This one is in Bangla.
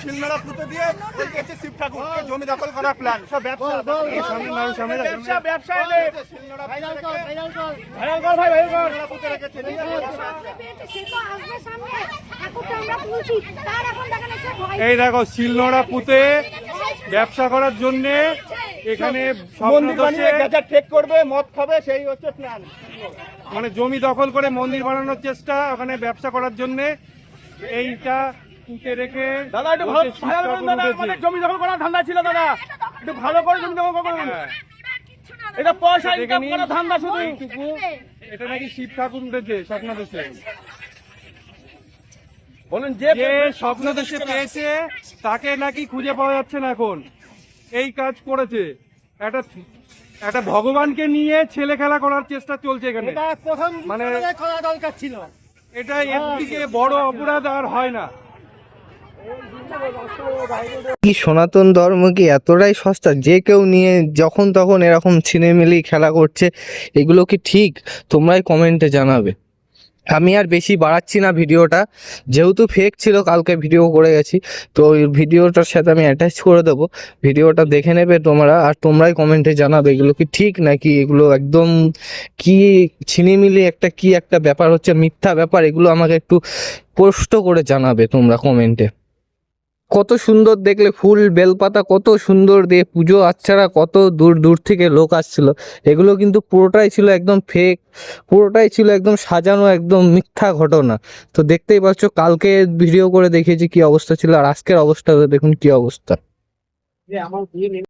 শিলনোড়া পুঁতে দিয়ে শিব ঠাকুরকে জমি দখল করার প্ল্যান। সব ব্যবসা এই দেখো শিলনোড়া পুঁতে ব্যবসা করার জন্য এখানে ঠিক করবে, মদ খাবে, সেই হচ্ছে প্ল্যান। মানে জমি দখল করে মন্দির বানানোর চেষ্টা, ওখানে ব্যবসা করার জন্য এইটা পুঁতে রেখে। দাদা একটু ভালো জমি দখল করার ধান্দা ছিল দাদা, একটু ভালো করে জমি দখল করুন। এটা পয়সা ইনকাম করার ধান্দা শুধু। এটা নাকি শিব ঠাকুর উঠেছে স্বপ্নদোষে। বলুন যে স্বপ্নদোষে পেয়েছে তাকে নাকি খুঁজে পাওয়া যাচ্ছে না এখন। এই কাজ করেছে একটা ভগবানকে নিয়ে ছেলে খেলা করার চেষ্টা চলছে এখানে। মানে দরকার ছিল, এটা এর থেকে বড় অপরাধ আর হয় না। কি সনাতন ধর্ম কি এতটাই সস্তা যে কেউ নিয়ে যখন তখন এরকম ছিনেমিলি খেলা করছে? এগুলো কি ঠিক? তোমরাই কমেন্টে জানাবে। আমি আর বেশি বাড়াচ্ছি না ভিডিওটা, যেহেতু ফেক ছিল কালকে ভিডিও করে গেছি, তো ওই ভিডিওটার সাথে আমি অ্যাটাচ করে দেবো, ভিডিওটা দেখে নেবে তোমরা। আর তোমরাই কমেন্টে জানাবে এগুলো কি ঠিক নাকি এগুলো একদম কি ছিনিমিলি কি একটা ব্যাপার হচ্ছে, মিথ্যা ব্যাপার। এগুলো আমাকে একটু স্পষ্ট করে জানাবে তোমরা কমেন্টে। কত সুন্দর দেখলে ফুল বেলপাতা, কত সুন্দর দিয়ে পুজো আচ্ছারা, কত দূর দূর থেকে লোক আসছিল। এগুলো কিন্তু পুরোটাই ছিল একদম ফেক, পুরোটাই ছিল একদম সাজানো, একদম মিথ্যা ঘটনা। তো দেখতেই পাচ্ছ কালকে ভিডিও করে দেখিয়েছি কি অবস্থা ছিল, আর আজকের অবস্থা দেখুন কি অবস্থা।